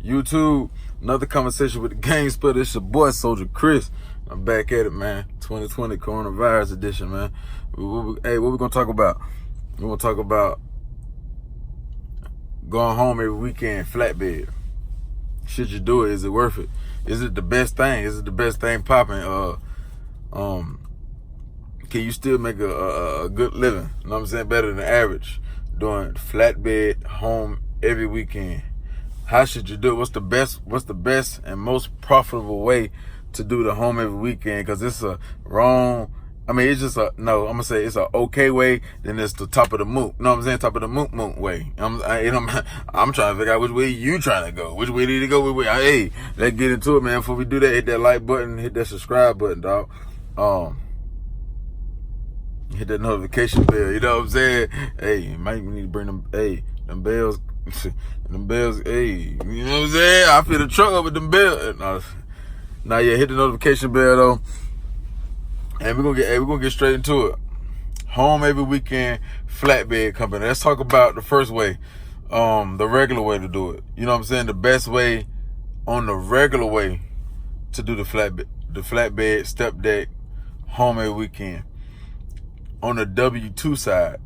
YouTube, another conversation with the gang splitter. It's your boy Soldier Chris. I'm back at it, man. 2020 coronavirus edition, man. Hey, what we gonna talk about? We're gonna talk about going home every weekend, flatbed. Should you do it? Is it worth it? Is it the best thing? Is it the best thing popping? Can you still make a good living? You know what I'm saying? Better than average. Doing flatbed home every weekend. How should you do it? What's the best and most profitable way to do the home every weekend? Because it's a wrong, it's just I'm gonna say it's a okay way, then it's the top of the moot. You know what I'm saying? Top of the moot way. I'm trying to figure out which way you trying to go. Which way did you go? Which way? Hey, let's get into it, man. Before we do that, hit that like button, hit that subscribe button, dog. Hit that notification bell. You know what I'm saying? Hey, you might need to bring them bells. Them bells, hey, you know what I'm saying? I feel the truck up with them bells. Now, yeah, hit the notification bell though, and we're gonna get straight into it. Home every weekend, flatbed company. Let's talk about the first way, the regular way to do it. You know what I'm saying? The best way on the regular way to do the flatbed step deck home every weekend. On the W2 side.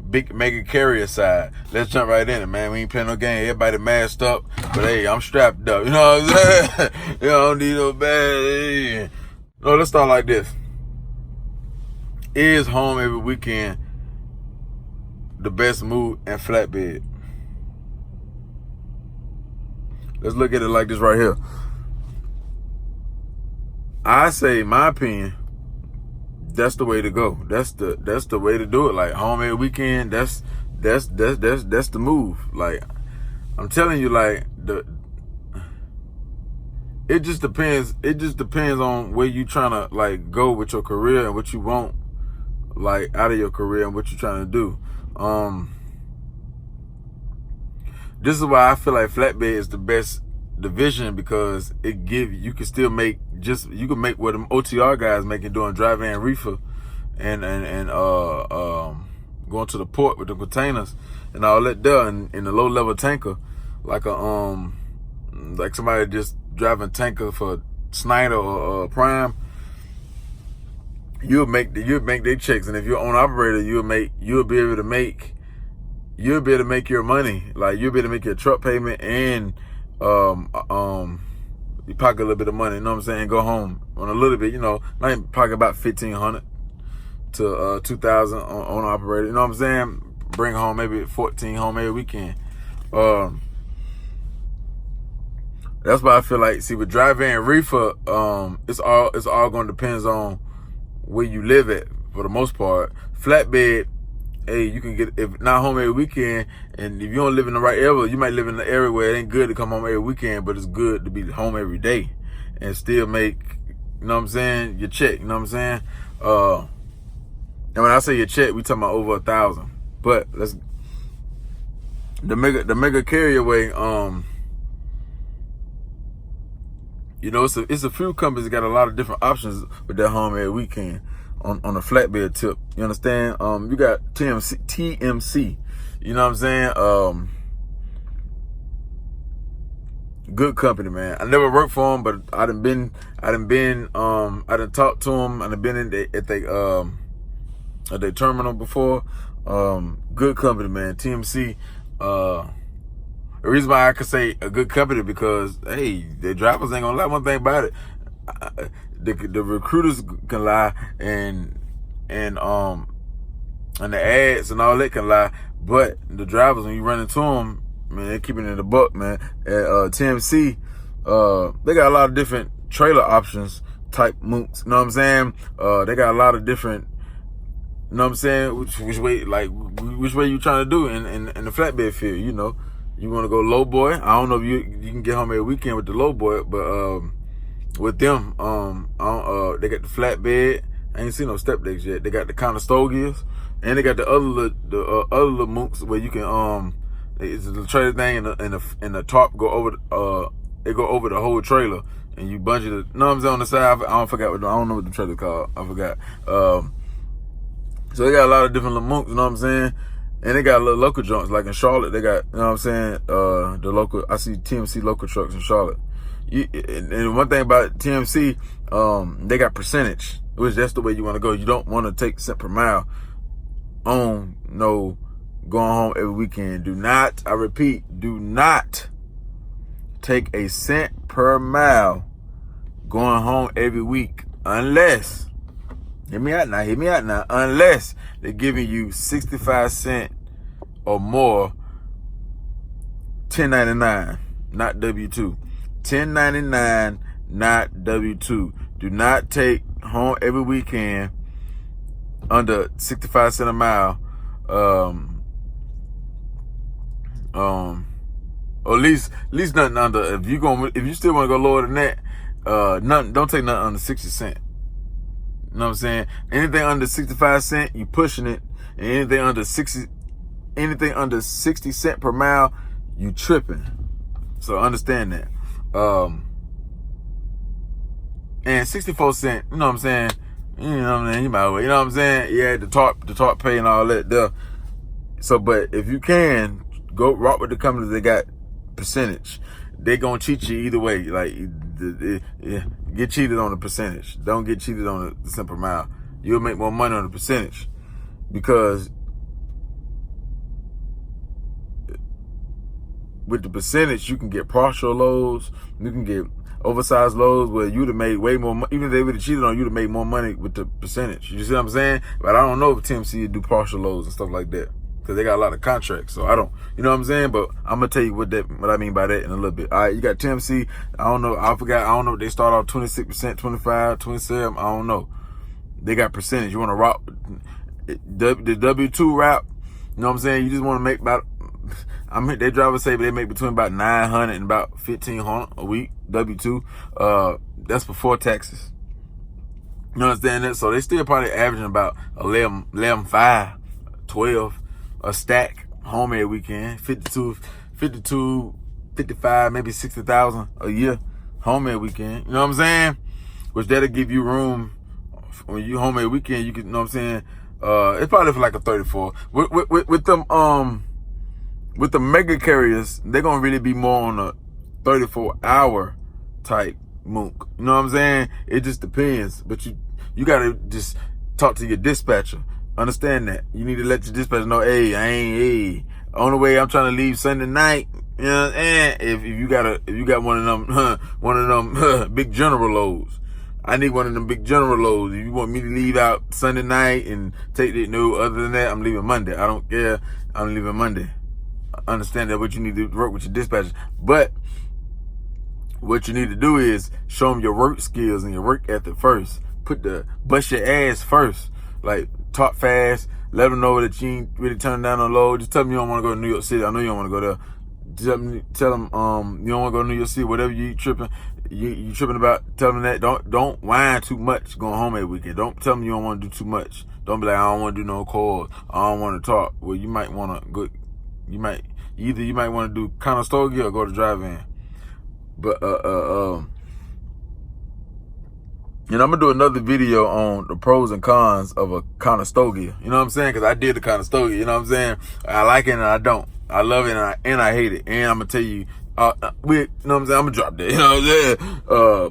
Big mega carrier side. Let's jump right in it, man. We ain't playing no game. Everybody masked up, but hey, I'm strapped up. You know what I'm saying? You know, I don't need no bad. Hey. No, let's start like this. Is home every weekend the best move and flatbed? Let's look at it like this right here. I say, in my opinion, that's the way to go. That's the way to do it. Like home every weekend. That's the move. Like I'm telling you, like it just depends. It just depends on where you trying to like go with your career and what you want like out of your career and what you're trying to do. This is why I feel like flatbed is the best division, because you can still make you can make what them OTR guys making doing dry van reefer and going to the port with the containers and all that there in the low level tanker, like like somebody just driving tanker for Snyder or Prime. You'll make their checks, and if you're an operator, you'll be able to make your money. Like you'll be able to make your truck payment and you pocket a little bit of money, you know what I'm saying? Go home on a little bit, you know, not pocket about $1,500 to $2,000 on operator, you know what I'm saying? Bring home maybe $14 home every weekend. That's why I feel like, see, with dry van reefer, it's all going to depend on where you live at for the most part. Flatbed, hey, you can get, if not home every weekend, and if you don't live in the right area, you might live in the area where it ain't good to come home every weekend, but it's good to be home every day and still make, you know what I'm saying, your check, you know what I'm saying? And when I say your check, we talking about over 1,000. But the mega carrier way, you know, it's a few companies that got a lot of different options with that home every weekend. On a flatbed tip, you understand? You got TMC, you know what I'm saying? Good company, man. I never worked for them, but I done talked to them. I done been at their terminal before. Good company, man. TMC. The reason why I could say a good company, because hey, the drivers ain't gonna lie. One thing about it, the recruiters can lie, and the ads and all that can lie, but the drivers, when you run into them, man, they're keeping it in the buck, man. At TMC, they got a lot of different trailer options type moots, you know what I'm saying? They got a lot of different, you know what I'm saying, which way you trying to do in the flatbed field, you know. You want to go low boy. I don't know if you can get home every weekend with the low boy, but with them, they got the flatbed. I ain't seen no step decks yet. They got the Conestogas, and they got the other little mooks where you can it's the trailer thing, and the tarp go over the whole trailer, and you bunch it. You know what I'm saying, on the side. I don't know what the trailer's called. I forgot. So they got a lot of different little mooks. You know what I'm saying? And they got little local joints, like in Charlotte, they got, you know what I'm saying, the local, I see TMC local trucks in Charlotte. And one thing about TMC, they got percentage, which that's the way you want to go. You don't want to take cent per mile on no going home every weekend. Do not, I repeat, do not take a cent per mile going home every week unless, hear me out now, unless they're giving you 65 cents or more 1099, not W-2. 1099, not W-2. Do not take home every weekend under 65 cents a mile. Or at least nothing under. If you still want to go lower than that, nothing. Don't take nothing under 60 cents. You know what I'm saying? Anything under 65 cents, you pushing it. And anything under 60 cents per mile, you tripping. So understand that. And 64 cents, you know what I'm saying? You know what I'm saying? You might well, you know what I'm saying? Yeah, the tarp pay and all that there. So, but if you can, go rock with the companies that got percentage. They gonna cheat you either way. Like, get cheated on the percentage. Don't get cheated on the cent per mile. You'll make more money on the percentage, because with the percentage you can get partial loads, you can get oversized loads where you'd have made way more money. Even if they would have cheated on you, you'd have made more money with the percentage. You see what I'm saying? But I don't know if TMC would do partial loads and stuff like that, because they got a lot of contracts. So I don't, you know what I'm saying? But I'm gonna tell you what I mean by that in a little bit. All right, you got TMC. I don't know. I don't know. They start off 26%, 25, 27. I don't know. They got percentage. You want to rock the W-2 route? You know what I'm saying? You just want to make about. They drivers say they make between about 900 and about 1,500 a week. W-2. That's before taxes. You understand that? So they still probably averaging about 11.5, 12 a stack home every weekend. 52, 55, maybe 60,000 a year home every weekend. You know what I'm saying? Which that'll give you room when you home every weekend. You can, you know what I'm saying? It's probably for like a 34. With the mega carriers, they're gonna really be more on a 34-hour type mook. You know what I'm saying? It just depends. But you gotta just talk to your dispatcher. Understand that. You need to let your dispatcher know, hey, only way I'm trying to leave Sunday night, you know what I'm saying? If you got one of them big general loads. I need one of them big general loads. If you want me to leave out Sunday night and take it, no, other than that, I'm leaving Monday. I don't care. I'm leaving Monday. Understand that, what you need to work with your dispatchers. But what you need to do is show them your work skills and your work ethic first. Bust your ass first. Like, talk fast. Let them know that you ain't really turning down on load. Just tell them you don't want to go to New York City. I know you don't want to go there. Tell them you don't want to go to New York City. Whatever you tripping about, tell them that. Don't whine too much going home every weekend. Don't tell them you don't want to do too much. Don't be like, I don't want to do no calls. I don't want to talk. Well, you might want to go. You might want to do Conestoga or go to drive-in. But I'm gonna do another video on the pros and cons of a Conestoga. You know what I'm saying? Because I did the Conestoga. You know what I'm saying? I like it and I don't. I love it and I hate it. And I'm gonna tell you, you know what I'm saying? I'm gonna drop that. You know what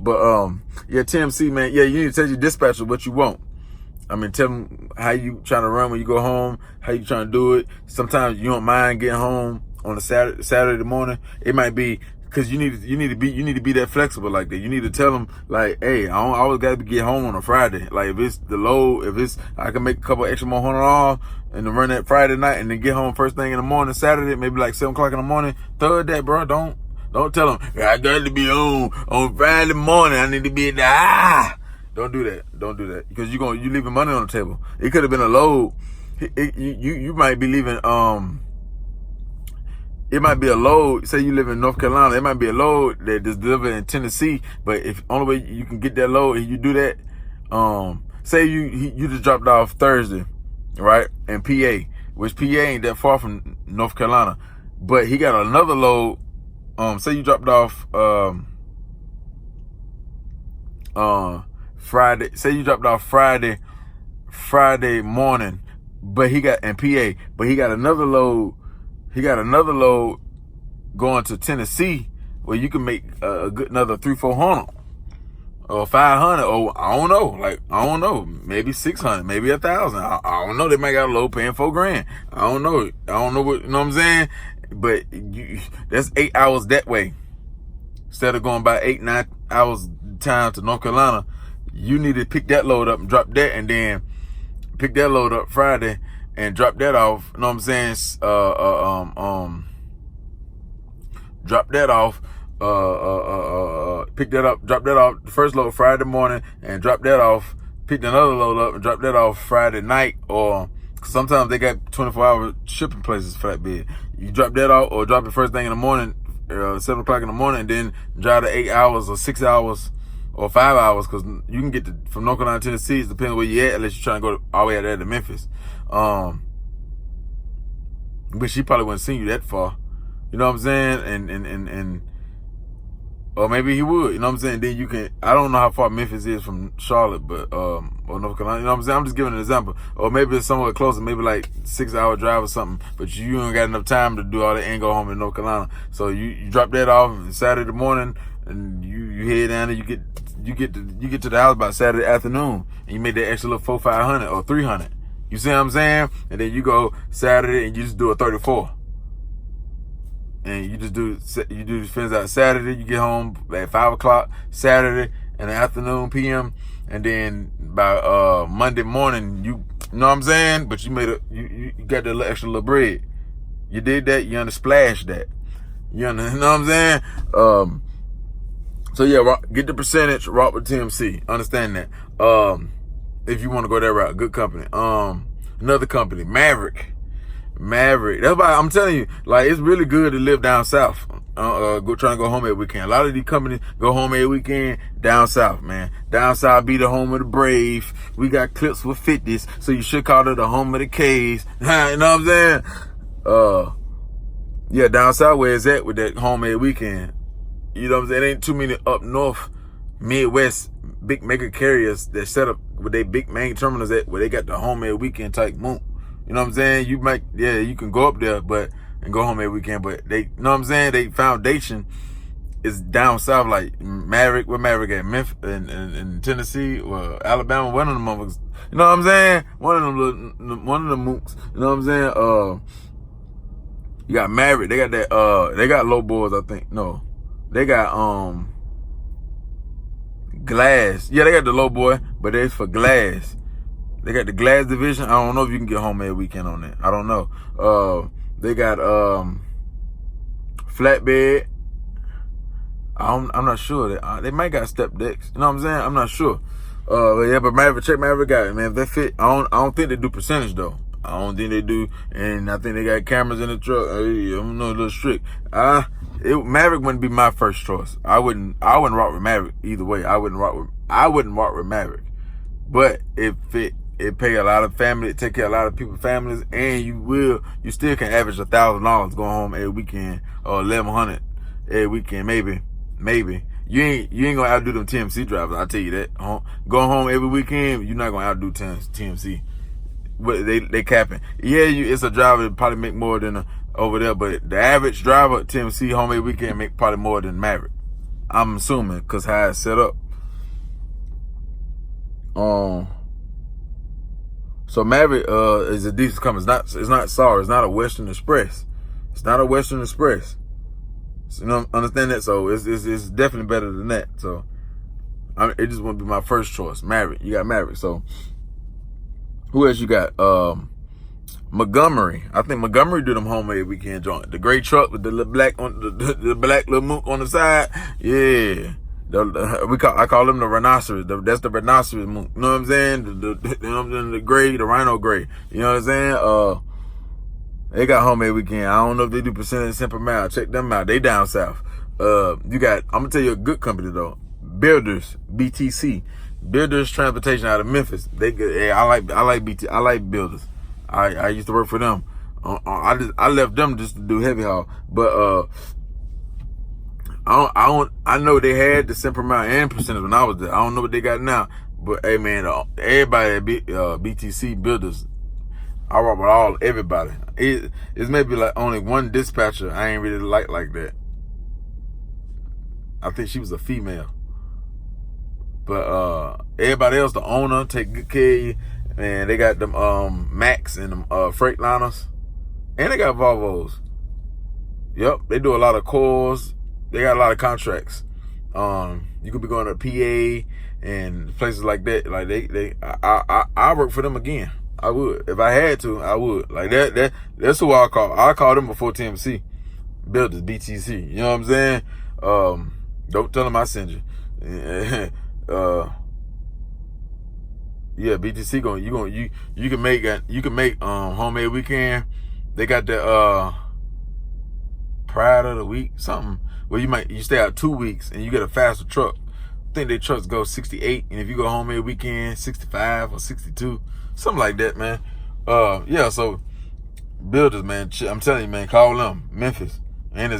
I'm saying? Yeah, TMC, man. Yeah, you need to tell your dispatcher what you want. I mean, tell them how you trying to run when you go home, how you trying to do it. Sometimes you don't mind getting home on a Saturday morning. It might be because you need to be that flexible like that. You need to tell them like, hey, I always got to get home on a Friday. Like, if it's the load, I can make a couple extra more $100 and then run that Friday night and then get home first thing in the morning Saturday, maybe like 7 o'clock in the morning. Third that, bro. Don't tell them I got to be on Friday morning. I need to be there. Don't do that. Because you leaving money on the table. It could have been a load. You might be leaving, it might be a load. Say you live in North Carolina. It might be a load that is delivered in Tennessee. But if only way you can get that load, and you do that, say you just dropped off Thursday, right? In PA, which PA ain't that far from North Carolina. But he got another load. Say you dropped off, Friday. Say you dropped off Friday morning, but he got in PA, but he got another load. He got another load going to Tennessee where you can make a good another 300-400 or 500 or I don't know, maybe 600, maybe 1,000. I don't know. They might got a load paying $4,000. I don't know what, you know what I'm saying. But that's 8 hours that way. Instead of going by 8-9 hours time to North Carolina, you need to pick that load up and drop that, and then pick that load up Friday and drop that off. You know what I'm saying? Drop that off. Pick that up, drop that off the first load Friday morning, and drop that off. Pick another load up and drop that off Friday night, or sometimes they got 24-hour shipping places, Flatbed. You drop that off or drop it first thing in the morning, 7 o'clock in the morning, and then drive to 8 hours or 6 hours or 5 hours, because you can get from North Carolina to Tennessee, it depends where you at, unless you're trying to go all the way out there to Memphis. But she probably wouldn't send you that far. You know what I'm saying? And or maybe he would, you know what I'm saying? Then you can, I don't know how far Memphis is from Charlotte, but, or North Carolina, you know what I'm saying? I'm just giving an example. Or maybe it's somewhere closer, maybe like 6-hour drive or something, but you ain't got enough time to do all that and go home in North Carolina. So you drop that off Saturday morning, and you head down and you get to the house by Saturday afternoon, and you make that extra little 400-500 or 300. You see what I'm saying? And then you go Saturday and you just do a 34. And you do finish out Saturday, you get home at 5 o'clock Saturday in the afternoon, PM, and then by Monday morning, you know what I'm saying? But you made you got that extra little bread. You did that, you undersplashed that. You know what I'm saying? So yeah, get the percentage, rock with TMC. Understand that. If you want to go that route, good company. Another company, Maverick. That's why I'm telling you, like, it's really good to live down south. Trying to go home every weekend. A lot of these companies go home every weekend down south, man. Down south be the home of the brave. We got clips with 50s, so you should call it the home of the K's. You know what I'm saying? Yeah, down south where it's at with that home every weekend. You know what I'm saying? There ain't too many up north, Midwest, big mega carriers that set up with their big main terminals where they got the home every weekend type moon. You know what I'm saying? You can go up there, and go home every weekend, but they, you know what I'm saying? They foundation is down south, like Maverick. Where Maverick at? Memphis, in Tennessee or Alabama. One of them motherfuckers. You know what I'm saying? One of them mooks. You know what I'm saying? You got Maverick. They got that. They got low boys, I think. No, they got glass. Yeah, they got the low boy, but it's for glass. They got the glass division. I don't know if you can get home every weekend on that. I don't know. They got flatbed. I'm not sure. They might got step decks. You know what I'm saying? I'm not sure. But yeah, but Maverick got it, man. If that fit, I don't think they do percentage though. I don't think they do, and I think they got cameras in the truck. I'm a little strict. Maverick wouldn't be my first choice. I wouldn't rock with Maverick either way. I wouldn't rock with Maverick. But if it pay a lot of family, take care of a lot of people's families, and you still can average $1,000 going home every weekend, or $1,100 every weekend, maybe. You ain't gonna outdo them TMC drivers. I'll tell you that. Going home every weekend, you're not gonna outdo TMC. But they capping. Yeah, it's a driver that probably make more than over there, but the average driver TMC home every weekend make probably more than Maverick. I'm assuming, cause how it's set up. So Maverick is a decent company. It's not SAR. It's not a Western Express. It's not a Western Express. So, you know, understand that? So it's definitely better than that. So it just wouldn't be my first choice. Maverick. You got Maverick. So who else you got? Montgomery. I think Montgomery do them home every weekend joint. The gray truck with the little black on the black little mook on the side. Yeah. I call them the rhinoceros. That's the rhinoceros mook. You know what I'm saying? The gray, the rhino gray. You know what I'm saying? They got home every weekend. I don't know if they do percentage simple mile. Check them out. They down south. You got, I'm gonna tell you a good company though. Builders, BTC. Builders Transportation out of Memphis. They good. Yeah, I like BT. I like Builders. I used to work for them. I left them just to do heavy haul. But I know they had the simple amount and percentage when I was there. I don't know what they got now. But hey man, everybody at BTC Builders, I rock with everybody. It's maybe like only one dispatcher I ain't really like that. I think she was a female. But everybody else, the owner, take good care of you. And they got them Max and them Freightliners. And they got Volvos. Yep, they do a lot of calls. They got a lot of contracts. You could be going to PA and places like that. Like I work for them again. I would. If I had to, I would. Like that's who I call. I call them before TMC. Builders, BTC. You know what I'm saying? Don't tell them I send you. Yeah, BTC you can make homemade weekend. They got the Pride of the week, something where you stay out 2 weeks and you get a faster truck. I think their trucks go 68, and if you go homemade weekend, 65 or 62, something like that, man. Yeah, so builders, man, I'm telling you, man, call them Memphis. And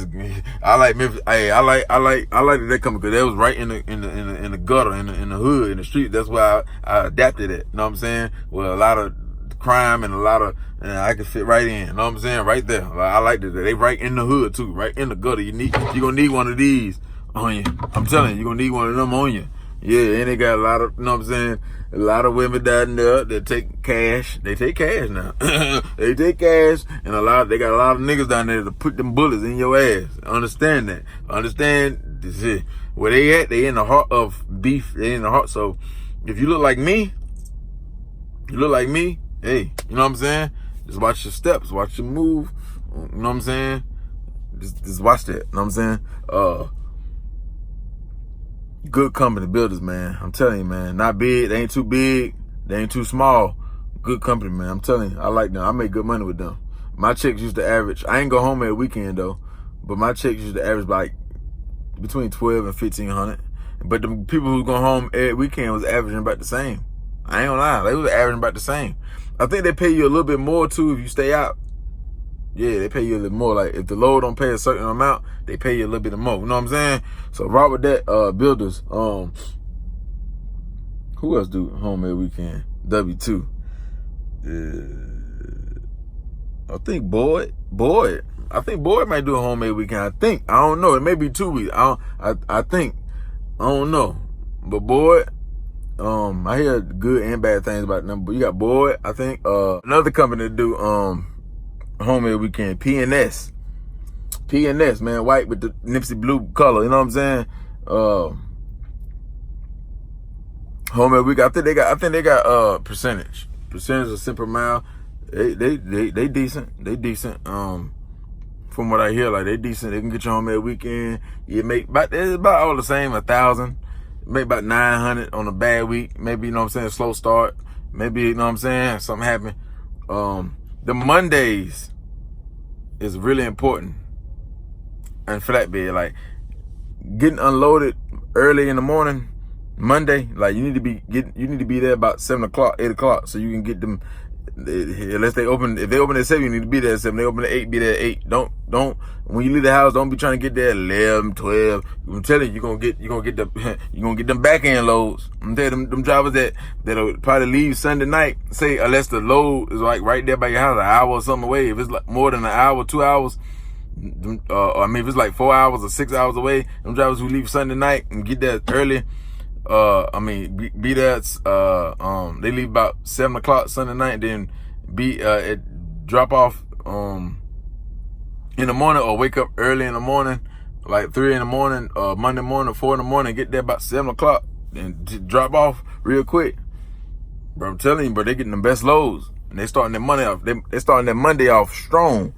I like Memphis. Hey, I like that they come because they was right in the gutter, in the hood, in the street. That's why I adapted it. You know what I'm saying? With a lot of crime and a lot of, I can fit right in. You know what I'm saying? Right there. I like that. They right in the hood too, right in the gutter. You gonna need one of these on you. I'm telling you, you're gonna need one of them on you. Yeah, and they got a lot of, you know what I'm saying? A lot of women down there that take cash. They take cash now. They take cash, and they got a lot of niggas down there to put them bullets in your ass. Understand that. Understand this is where they at. They in the heart of beef. They in the heart. So if you look like me, hey, you know what I'm saying? Just watch your steps, watch your move. You know what I'm saying? Just watch that. You know what I'm saying? Good company builders, man. I'm telling you, man. Not big. They ain't too big. They ain't too small. Good company, man. I'm telling you. I like them. I make good money with them. My checks used to average. I ain't go home every weekend, though. But my checks used to average like between 12 and 1,500. But the people who go home every weekend was averaging about the same. I ain't gonna lie. They was averaging about the same. I think they pay you a little bit more, too, if you stay out. Yeah, they pay you a little more. Like, if the load don't pay a certain amount, they pay you a little bit more. You know what I'm saying? So, rock with that, builders. Who else do homemade weekend? W2. I think Boyd. I think Boyd might do a homemade weekend. I don't know. It may be 2 weeks. I don't know. But Boyd, I hear good and bad things about them. But you got Boyd, I think. Another company that do homemade weekend, PNS, man, white with the Nipsey blue color. You know what I'm saying? Homemade weekend. I think they got percentage of cent per mile. They decent. They decent. From what I hear, like they decent. They can get your homemade weekend. You make it's about all the same. 1,000. Make about 900 on a bad week. Maybe, you know what I'm saying, slow start. Maybe, you know what I'm saying, something happened. The Mondays is really important. And Flatbed, like getting unloaded early in the morning, Monday, like you need to be there about 7 o'clock, 8 o'clock, so you can get them. If they open at 7, you need to be there at 7. They open at 8, be there at 8. Don't when you leave the house, don't be trying to get there at 11, 12. I'm telling you, you're gonna get them back end loads. I'm telling you, them drivers that'll probably leave Sunday night, say unless the load is like right there by your house, an hour or something away. If it's like more than an hour, 2 hours, if it's like 4 hours or 6 hours away, them drivers who leave Sunday night and get there early, be there. They leave about 7 o'clock Sunday night, and then be drop off in the morning, or wake up early in the morning, like 3 in the morning, Monday morning, 4 in the morning, get there about 7 o'clock, and drop off real quick. But I'm telling you, bro, they getting the best loads, and they starting their money off. They starting their Monday off strong.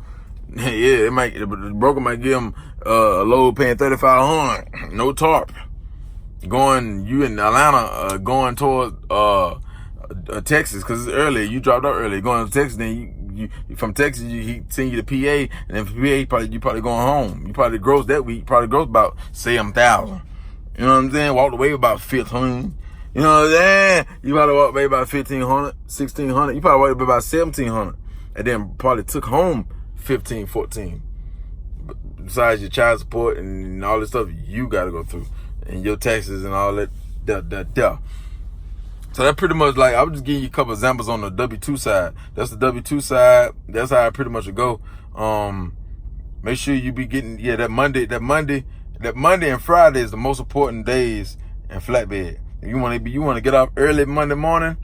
Yeah, the broker might give them a load paying $3,500, no tarp. You in Atlanta, going toward Texas, because it's early. You dropped out early. Going to Texas, then you from Texas, he send you to PA, and then from PA, you probably going home. You probably gross that week. Probably gross about, say, 1,000. You know what I'm saying? Walked away with about 1,500. You know what I'm saying? You probably walked away about 1,500, 1,600. You probably walked away about 1,700, and then probably took home 15, 14. Besides your child support and all this stuff you got to go through, and your taxes and all that. So that pretty much like, I would just give you a couple examples on the W-2 side. That's the W-2 side. That's how it pretty much would go. Make sure you be getting, that Monday and Friday is the most important days in Flatbed. You want to get off early Monday morning,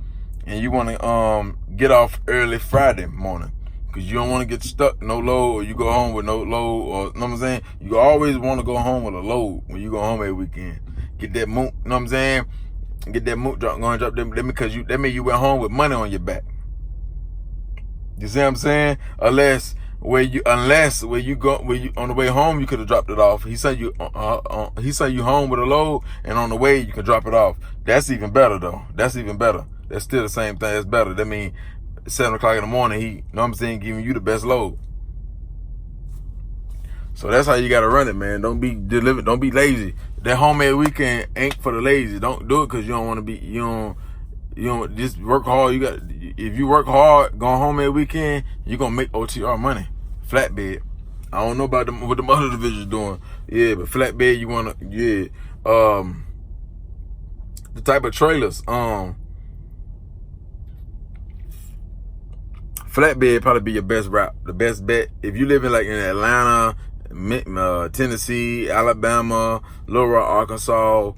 and you want to get off early Friday morning, because you don't want to get stuck no load, or you go home with no load, or you know what I'm saying. You always want to go home with a load when you go home every weekend. Get that moot, you know what I'm saying. Get that moot drop them because that mean you went home with money on your back. You see what I'm saying? Unless where you on the way home you could have dropped it off. He sent you home with a load, and on the way you can drop it off. That's even better though. That's even better. That's still the same thing. That's better. That mean 7 o'clock in the morning, he, you know what I'm saying, giving you the best load. So that's how you gotta run it, man. Don't be lazy. That homemade weekend ain't for the lazy. Don't do it because you don't want to be, you don't just work hard. If you work hard, going homemade weekend, you're gonna make OTR money. Flatbed. I don't know about what the other divisions doing. Yeah, but Flatbed, you wanna, the type of trailers, Flatbed probably be your best route, the best bet. If you live in Atlanta, Tennessee, Alabama, Little Rock, Arkansas,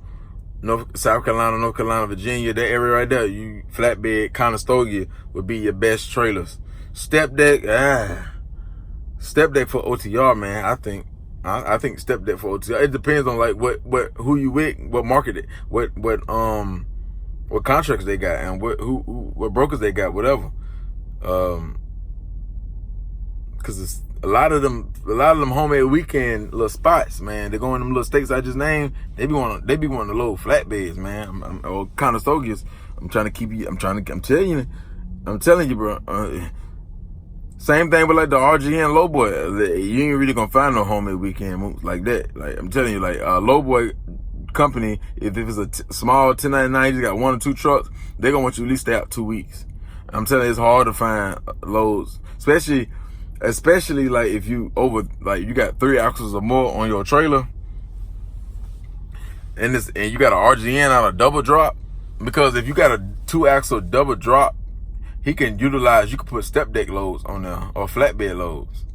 South Carolina, North Carolina, Virginia, that area right there, you Flatbed, Conestoga would be your best trailers. Step deck for OTR, man. I think step deck for OTR. It depends on who you with, what market it, what contracts they got, and what brokers they got, whatever. Cause it's a lot of them homemade weekend little spots, man. They go in them little states I just named. They be wanting to load flatbeds, man. Or Conestogas. I'm telling you, bro. Same thing with the RGN low boy. You ain't really gonna find no homemade weekend moves like that. I'm telling you, low boy company, if it's a small 1099, you just got 1 or 2 trucks, they gonna want you at least stay out 2 weeks. I'm telling you, it's hard to find loads, especially if you you got 3 axles or more on your trailer, and you got an RGN on a double drop. Because if you got a 2-axle double drop, you can put step deck loads on there or flatbed loads,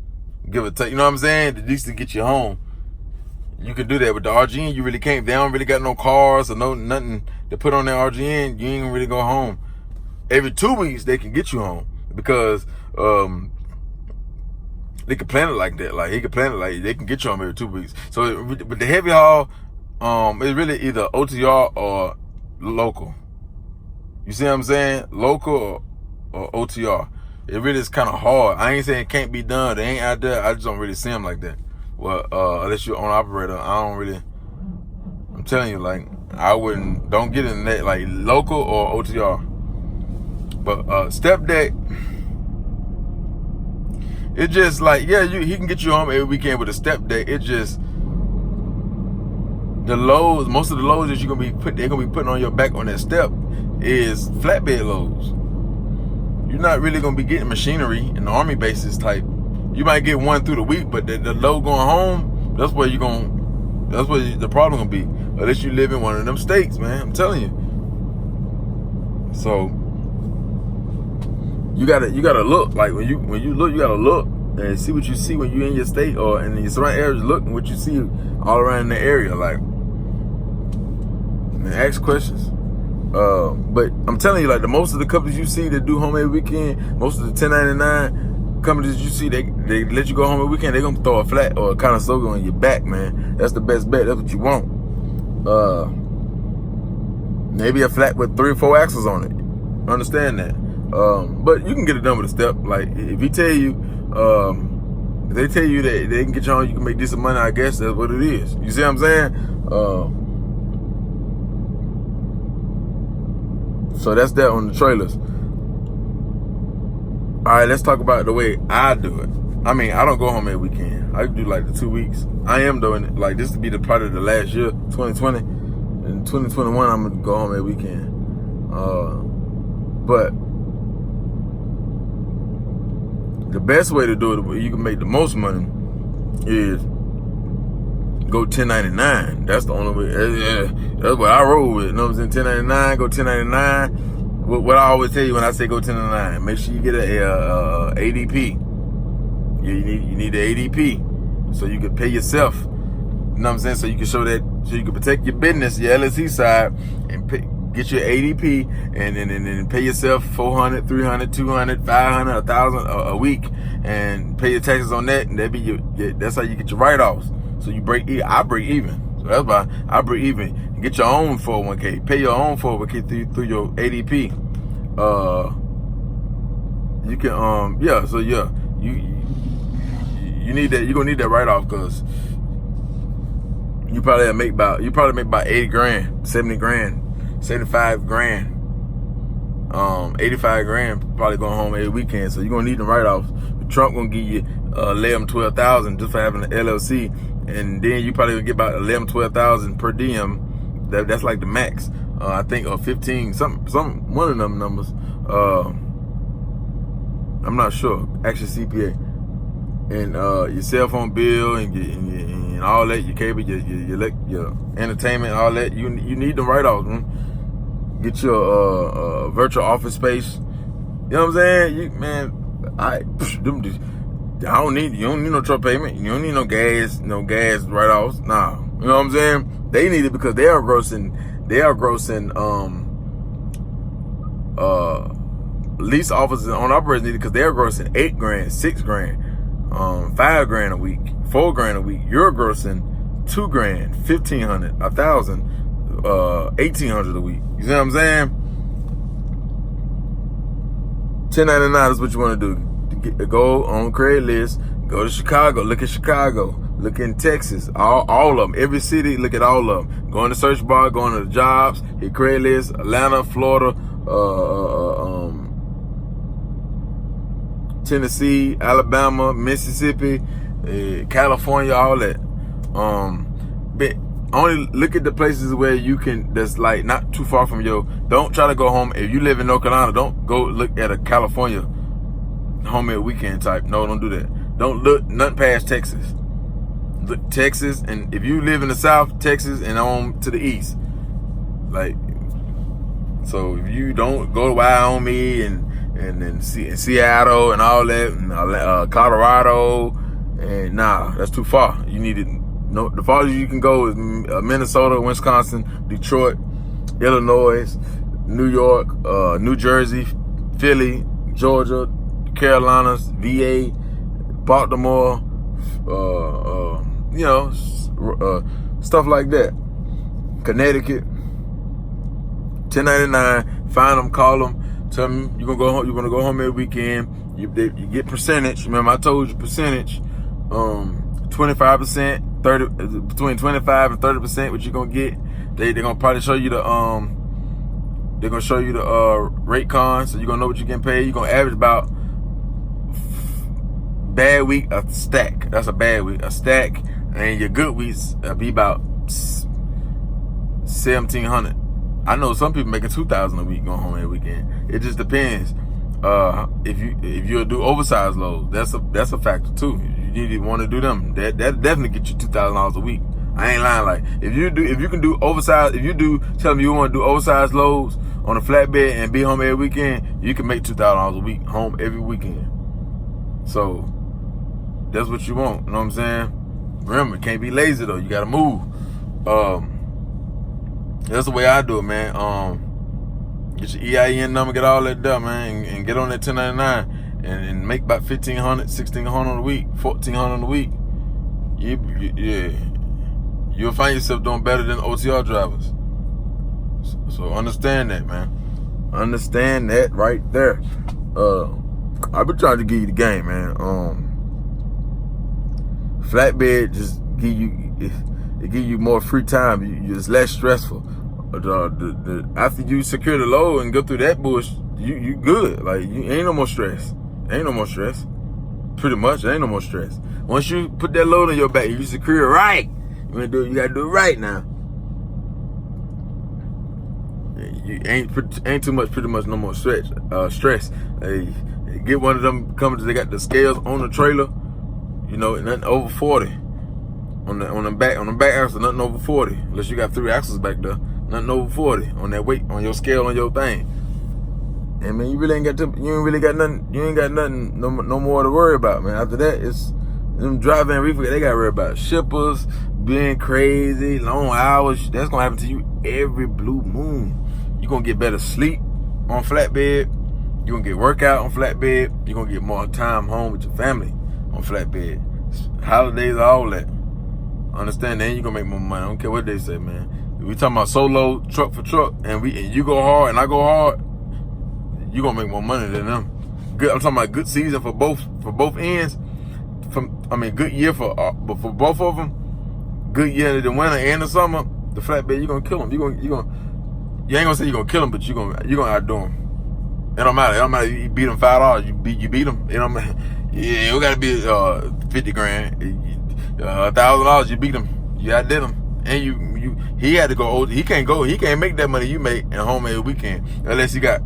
give or take. You know what I'm saying? At least to get you home, you can do that. With the RGN, you really can't. They don't really got no cars or nothing to put on their RGN. You ain't really go home. Every 2 weeks they can get you home, because they can plan it like that. He can plan it they can get you home every 2 weeks. So with the heavy haul, it's really either OTR or local. You see what I'm saying? Local or OTR. It really is kind of hard. I ain't saying it can't be done. They ain't out there. I just don't really see them like that. Well, unless you're on operator, I'm telling you, don't get in that, local or OTR. But step deck, it just he can get you home every weekend with a step deck. It just, most of the loads that they're gonna be putting on your back on that step is flatbed loads. You're not really gonna be getting machinery in the Army bases type. You might get one through the week, but the load going home, that's where the problem gonna be. Unless you live in one of them states, man. I'm telling you. So you gotta look. When you look, you gotta look and see what you see when you're in your state or in your surrounding areas. Look and what you see all around the area, and ask questions. But I'm telling you, the most of the companies you see that do homemade weekend, most of the 1099 companies you see, they let you go homemade weekend, they're gonna throw a flat or a Conestoga on your back, man. That's the best bet. That's what you want. Maybe a flat with 3 or 4 axles on it. Understand that. But you can get it done with a step. If he tell you, if they tell you that they can get you on, you can make decent money, I guess that's what it is. You see what I'm saying? So that's that on the trailers. All right, let's talk about the way I do it. I don't go home every weekend. I do the 2 weeks. I am doing it. This to be the part of the last year, 2020. In 2021, I'm gonna go home every weekend. But the best way to do it, where you can make the most money, is go 1099. That's the only way. That's what I roll with. You know what I'm saying? 1099, go 1099. What I always tell you when I say go 1099, make sure you get a ADP. You need the ADP so you can pay yourself. You know what I'm saying? So you can show that, so you can protect your business, your LLC side, and get your ADP, and then pay yourself $400, $300, $200, $500, $1,000 a week, and pay your taxes on that, and that's how you get your write-offs. So you I break even. So that's why I break even. Get your own 401k, pay your own 401k through your ADP. You can you need that. You're gonna need that write-off, because you probably make about 80 grand, 70 grand, 75 grand, 85 grand probably going home every weekend. So you're gonna need the write-offs. Trump gonna give you 11, 12,000 just for having an LLC, and then you probably gonna get about 11, 12,000 per diem. That's like the max. I think, or 15, one of them numbers. I'm not sure. Actually, CPA. And your cell phone bill and all that, your cable, your entertainment, all that. You need the write-offs, man. Get your virtual office space. You know what I'm saying? You don't need no truck payment. You don't need no gas write-offs. Nah. You know what I'm saying? They need it because they are grossing lease officers and operators need it because they're grossing 8 grand, 6 grand. 5 grand a week, 4 grand a week. You're grossing 2 grand, 1,500, 1,000, 1,800 a week. You see what I'm saying? 1099 is what you want to do. Go on Craigslist, go to Chicago, look at Chicago, look in Texas, all of them, every city, look at all of them. Go in the search bar, go into the jobs, hit Craigslist, Atlanta, Florida, Tennessee, Alabama, Mississippi, California, all that. But only look at the places where you can, that's like not too far from don't try to go home. If you live in North Carolina, don't go look at a California home at weekend type. No, don't do that. Don't look nothing past Texas. Look Texas, and if you live in the South, Texas, and on to the east. Like, so if you don't go to Wyoming and then Seattle and all that, and Colorado, and that's too far. You need it. No, the farthest you can go is Minnesota, Wisconsin, Detroit, Illinois, New York, New Jersey, Philly, Georgia, Carolinas, VA, Baltimore, stuff like that. Connecticut. 1099. Find them, call them. Tell them you're gonna go home. You're gonna go home every weekend. You get percentage. Remember, I told you percentage. 25%, 30, between 25 and 30%. What you're gonna get? They're gonna probably show you the rate con, so you're gonna know what you're getting paid. You're gonna average about bad week a stack. That's a bad week, a stack, and your good weeks be about 1,700. I know some people making 2,000 a week going home every weekend. It just depends. If you'll do oversized loads, that's a factor too. You need to want to do them. That definitely get you $2,000 a week. I ain't lying. Like if you can do oversized, tell me you want to do oversized loads on a flatbed and be home every weekend, you can make $2,000 a week home every weekend. So that's what you want. You know what I'm saying? Remember, can't be lazy though. You gotta move. That's the way I do it, man. Get your EIN number, get all that done, man, and get on that 1099 and make about $1,500, $1,600 a week, $1,400 a week. You'll find yourself doing better than OTR drivers. So understand that, man. Understand that right there. I've been trying to give you the game, man. Flatbed just give you more free time. It's less stressful. After you secure the load and go through that bush, you good. Like you ain't no more stress. Pretty much, there ain't no more stress. Once you put that load on your back, you secure it right. You gotta do it right now. You ain't too much. Pretty much no more stress. Get one of them companies. They got the scales on the trailer. Nothing over 40. On the back axle, nothing over 40. Unless you got 3 axles back there, nothing over 40 on that weight, on your scale, on your thing. And man, you ain't got nothing, no more to worry about, man. After that, it's them driving reefer, they got to worry about shippers, being crazy, long hours. That's gonna happen to you every blue moon. You're gonna get better sleep on flatbed. You're gonna get workout on flatbed. You're gonna get more time home with your family on flatbed. Holidays, all that. Understand that, and you're gonna make more money. I don't care what they say, man. If we talking about solo, truck for truck, and you go hard and I go hard, you gonna make more money than them. Good. I'm talking about good season for both ends. Good year for both of them. Good year in the winter and the summer. The flatbed, you gonna kill them. You ain't gonna say you gonna kill them, but you gonna outdo them. It don't matter. It don't matter. You beat them $5. You beat them. It don't matter. Yeah, it gotta be $50 grand. $1,000. You beat them. You outdid them. And he had to go old. He can't make that money you make in homemade weekend unless you got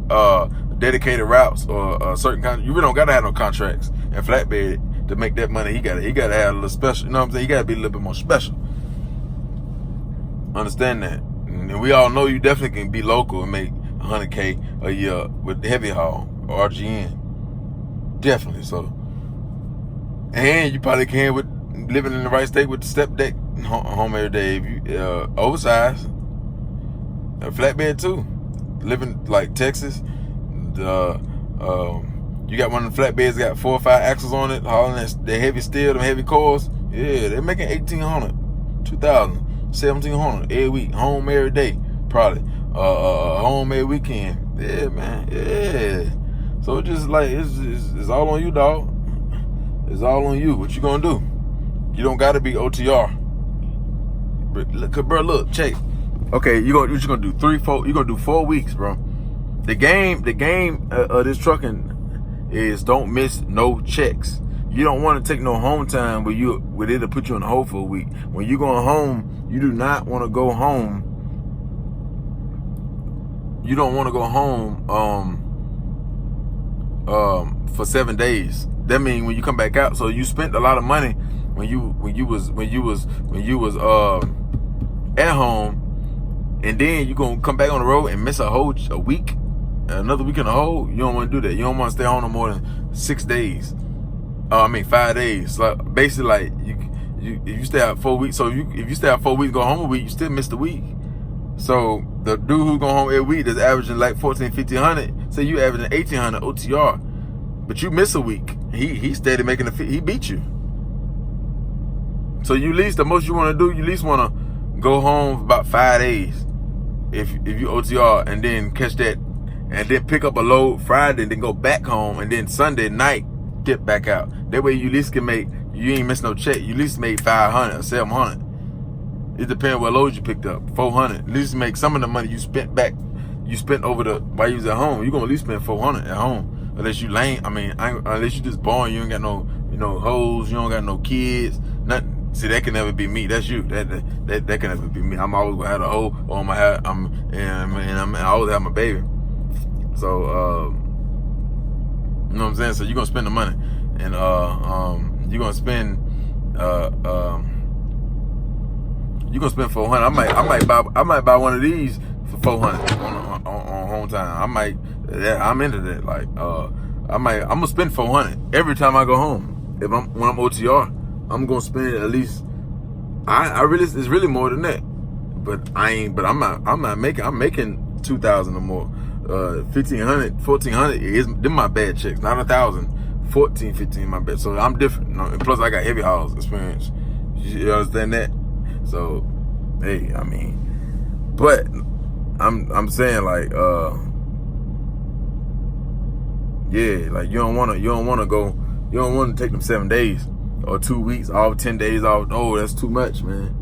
dedicated routes or certain kind. You really don't gotta have no contracts and flatbed to make that money. He gotta have a little special. You know what I'm saying? You gotta be a little bit more special. Understand that. And we all know you definitely can be local and make $100K a year with heavy haul or RGN. Definitely so. And you probably can with living in the right state with the step deck home every day. If you oversized, a flatbed too. Living like Texas, you got one of the flatbeds that got 4 or 5 axles on it, hauling the heavy steel, them heavy cores. Yeah, they're making $1,800, $2,000, $1,700 every week, home every day, probably. Home every weekend. Yeah, man. Yeah. So just like it's all on you, dog. It's all on you. What you gonna do? You don't gotta be OTR. Look, check. Okay, what you gonna do? 3, 4. You gonna do 4 weeks, bro. The game of this trucking is don't miss no checks. You don't want to take no home time where it'll put you on hold for a week. When you going home, you do not want to go home. You don't want to go home for 7 days. That means when you come back out, so you spent a lot of money when you was at home, and then you gonna come back on the road and miss a week, another week in a hole. You don't want to do that. You don't want to stay home no more than 6 days. 5 days. So basically, like if you stay out 4 weeks. So if you stay out 4 weeks, go home a week, you still missed a week. So the dude who go home every week that's averaging like 1,400, 1,500. Say you averaging 1,800 OTR, but you miss a week. He steady making he beat you. So the most you want to do, you at least want to go home for about 5 days if you OTR, and then catch that, and then pick up a load Friday, and then go back home, and then Sunday night dip back out. That way you at least you ain't miss no check. You at least made 500 or 700. It depends what loads you picked up. 400. At least make some of the money you spent back. You spent while you was at home. You gonna at least spend 400 at home, unless you lame. Unless you just born. You ain't got no hoes. You don't got no kids. Nothing. See, that can never be me. That's you. That can never be me. I'm always gonna have a hoe on my head. I always have my baby. So you know what I'm saying. So you gonna spend the money, and you gonna spend you gonna spend 400. I might buy one of these for 400 on home time. I'm into that. Like I'm gonna spend 400 every time I go home. When I'm OTR, I'm gonna spend at least. It's really more than that. But I'm not making. I'm making 2,000 or more. 1,500, 1,400 is them my bad checks. Not 1,000, 14, 15 my bad. So I'm different. And plus I got heavy hauls experience. You understand that? So, hey, but I'm saying like, yeah, like you don't want to take them 7 days or 2 weeks, all 10 days off. Oh, that's too much, man.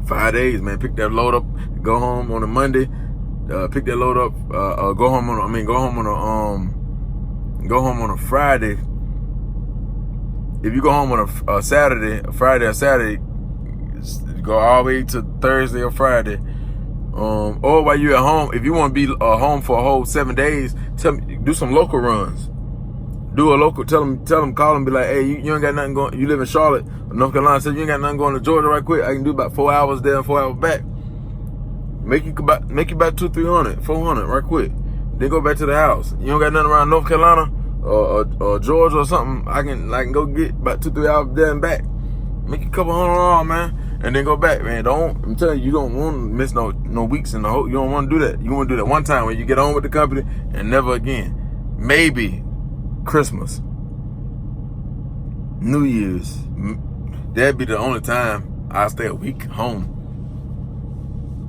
5 days, man. Pick that load up, go home on a Monday. Pick that load up, go home on a Friday. If you go home on a Friday or Saturday, go all the way to Thursday or Friday. Or while you're at home, if you want to be home for a whole 7 days, do some local runs. Do a local. Tell them, call them, be like, hey, you ain't got nothing going. You live in Charlotte, North Carolina. Said you ain't got nothing going to Georgia right quick. I can do about 4 hours there and 4 hours back. Make you about 200-300, 400 right quick. Then go back to the house. You don't got nothing around North Carolina or Georgia or something. I can go get about 2-3 hours there and back. Make a couple $100, man, and then go back, man. I'm telling you, you don't want to miss no weeks in the whole. You don't want to do that. You want to do that one time when you get on with the company and never again. Maybe Christmas, New Year's. That'd be the only time I stay a week home.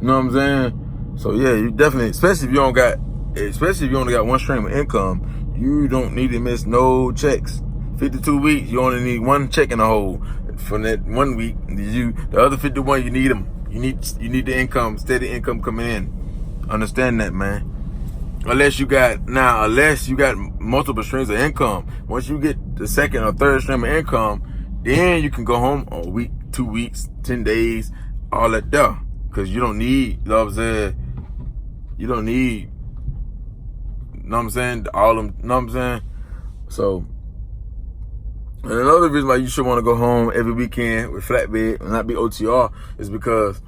You know what I'm saying? So yeah, you definitely, especially if you only got one stream of income, you don't need to miss no checks. 52 weeks, you only need one check in the hole. From that 1 week, the other 51, you need them. You need the income, steady income coming in. Understand that, man. Unless you got multiple streams of income. Once you get the second or third stream of income, then you can go home a week, 2 weeks, 10 days, all that stuff. Because you don't need, you know what I'm saying? You don't need, you know what I'm saying? All them, you know what I'm saying? So, and another reason why you should want to go home every weekend with Flatbed and not be OTR is because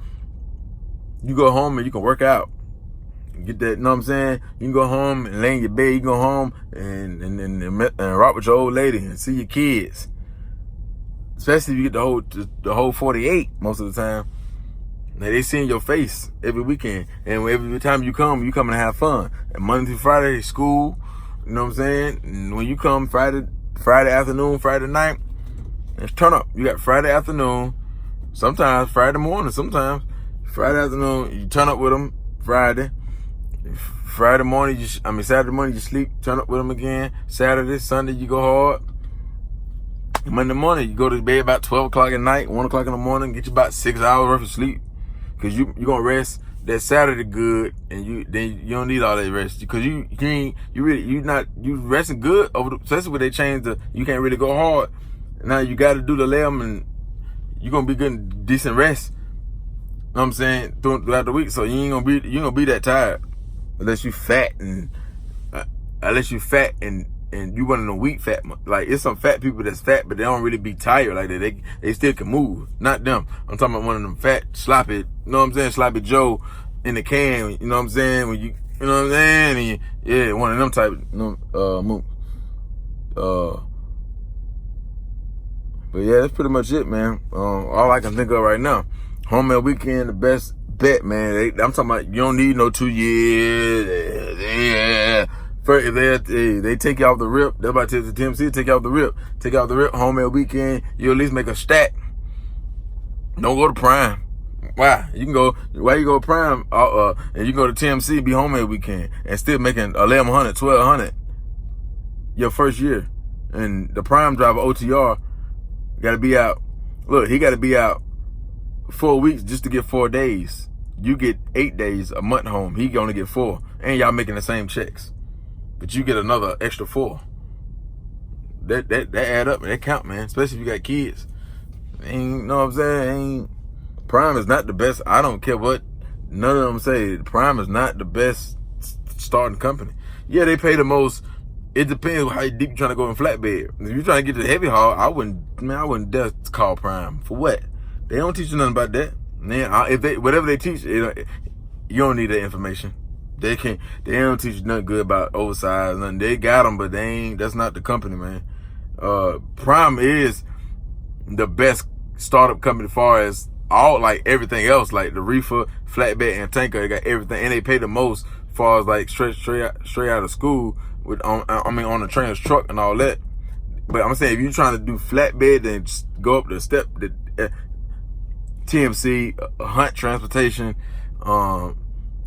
you go home and you can work out. Get that, you know what I'm saying? You can go home and lay in your bed. You go home and rock with your old lady and see your kids. Especially if you get the whole 48 most of the time. Now they seeing your face every weekend, and every time you come and have fun. And Monday through Friday, school, you know what I'm saying? And when you come Friday afternoon, Friday night, it's turn up. You got Friday afternoon, sometimes Friday morning, sometimes Friday afternoon, you turn up with them Friday. Saturday morning you sleep, turn up with them again. Saturday, Sunday you go hard. Monday morning you go to bed about 12 o'clock at night, 1 o'clock in the morning, get you about 6 hours worth of sleep. Cause you gonna rest that Saturday good, and you don't need all that rest because you resting good especially when they change you can't really go hard. Now you got to do the layup, and you gonna be getting decent rest. You know what I'm saying, throughout the week, so you ain't gonna be that tired unless you fat and you one of the weak fat. Like, it's some fat people that's fat, but they don't really be tired like that. They still can move. Not them. I'm talking about one of them fat, sloppy, you know what I'm saying, sloppy Joe in the can, you know what I'm saying, when you know what I'm saying, and one of them type, move. But yeah, that's pretty much it, man. All I can think of right now. Homemade weekend, the best bet, man. I'm talking about, you don't need no 2 years. Yeah. They take you off the rip. They're about to the TMC, take you off the rip. Take you off the rip, homemade weekend. You at least make a stack. Don't go to Prime. Why? You go to Prime, and you go to TMC, be homemade weekend, and still making 1,100, 1,200 your first year. And the Prime driver, OTR, got to be out. Look, he got to be out 4 weeks just to get 4 days. You get 8 days, a month home. He only get 4. And y'all making the same checks. But you get another extra 4. That add up and that count, man. Especially if you got kids. You know what I'm saying? Prime is not the best. I don't care what none of them say. Prime is not the best starting company. Yeah, they pay the most. It depends how deep you're trying to go in Flatbed. If you're trying to get to the heavy haul, I wouldn't dare call Prime. For what? They don't teach you nothing about that. Man, whatever they teach, you don't need that information. They don't teach you nothing good about oversized, nothing. They got them, but that's not the company, man. Prime is the best startup company as far as everything else, like the reefer, flatbed, and tanker. They got everything, and they pay the most as far as like straight out of school on the trainer's truck and all that. But I'm saying, if you're trying to do flatbed, then just go up the step, the TMC, Hunt Transportation, one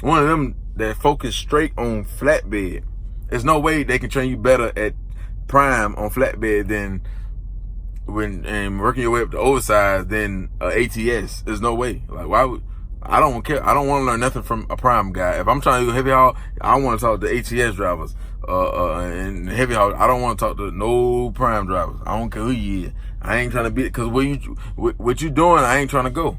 of them that focus straight on flatbed. There's no way they can train you better at Prime on flatbed than and working your way up to oversized than ATS. There's no way. Like, why would I don't care. I don't want to learn nothing from a Prime guy. If I'm trying to do heavy haul, I want to talk to ATS drivers. And heavy haul, I don't want to talk to no Prime drivers. I don't care who you is. I ain't trying to be, because what you doing, I ain't trying to go.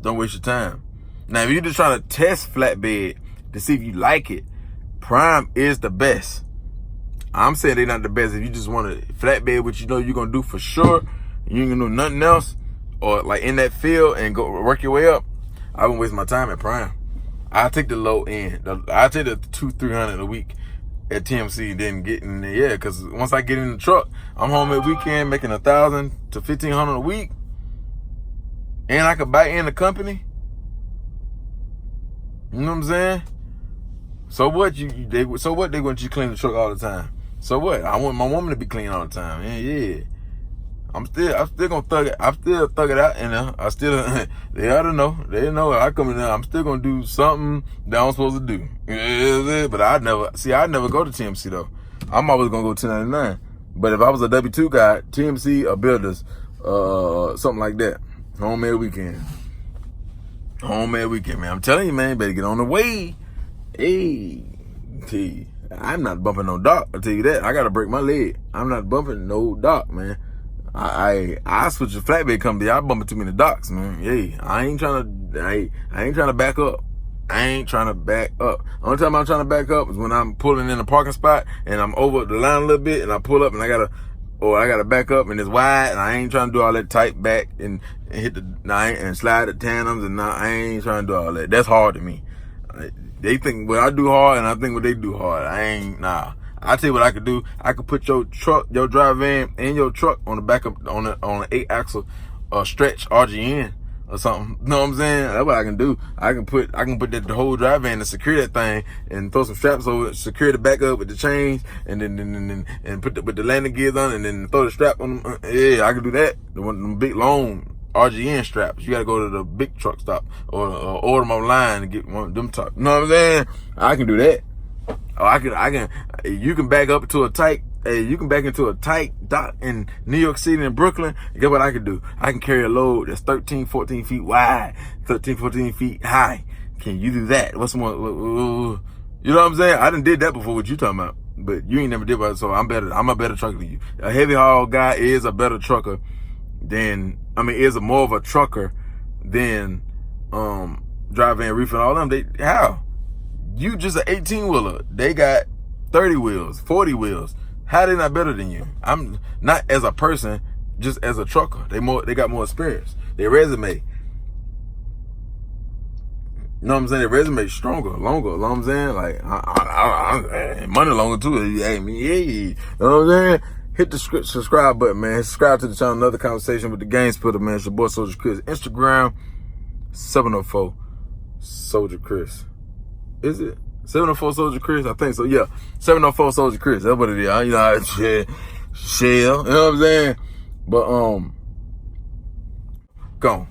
Don't waste your time. Now, if you're just trying to test flatbed to see if you like it, Prime is the best. I'm saying they not the best. If you just want to flatbed, what you know you're gonna do for sure, you ain't gonna do nothing else, or like in that field and go work your way up, I wouldn't waste my time at Prime. I take the low end. I take the 200-300 a week at TMC, then get in there. Yeah, because once I get in the truck, I'm home at weekend making $1,000 to $1,500 a week, and I could buy in the company. You know what I'm saying? So what? So what? They want you to clean the truck all the time. So what? I want my woman to be clean all the time. Yeah. I'm still gonna thug it. I still thug it out, and I still they ought to know. They know I come in there. I'm still gonna do something that I'm supposed to do. Yeah, but I never go to TMC though. I'm always gonna go 1099. But if I was a W2 guy, TMC or Builders, something like that, homemade weekend, man. I'm telling you, man, better get on the way. Hey, I'm not bumping no dock. I'll tell you that. I gotta break my leg. I'm not bumping no dock, man. I switch to flatbed company. I bump too many docks, man. Yeah, I ain't trying to back up. Only time I'm trying to back up is when I'm pulling in a parking spot and I'm over the line a little bit and I pull up and I gotta back up and it's wide and I ain't trying to do all that tight back and hit and slide the tandems and I ain't trying to do all that. That's hard to me. They think what I do hard and I think what they do hard. I tell you what I could do. I could put your truck, your drive van, and your truck on the back of on an 8-axle stretch RGN or something. You know what I'm saying? That's what I can do. I can put that the whole drive van and secure that thing and throw some straps over it, secure the back up with the chains, and then put the landing gears on, and then throw the strap on them. Yeah, I can do that. The big long RGN straps. You gotta go to the big truck stop or order them online and get one of them top. You know what I'm saying? I can do that. Oh, I can. You can back up to a tight. You can back into a tight dock in New York City and Brooklyn. Guess what I can do? I can carry a load that's 13, 14 feet wide, 13, 14 feet high. Can you do that? What's more? You know what I'm saying? I done did that before. What you talking about? But you ain't never did about it. So I'm better. I'm a better trucker than you. A heavy haul guy is a better trucker than. Is more of a trucker than drive van reefer and all them. How? You just an 18-wheeler. They got 30 wheels, 40 wheels. How they not better than you? I'm not as a person, just as a trucker. They got more experience. Their resume. You know what I'm saying? Their resume is stronger, longer. You know what I'm saying? Like, I money longer too. Yeah. You know what I'm saying? Hit the subscribe button, man. Subscribe to the channel. Another conversation with the Game Splitter, man. It's your boy Soldier Chris. Instagram 704 Soldier Chris. Is it 704 Soldier Chris? I think so. Yeah, 704 Soldier Chris. That's what it is. You know, shell. You know what I'm saying? But gone.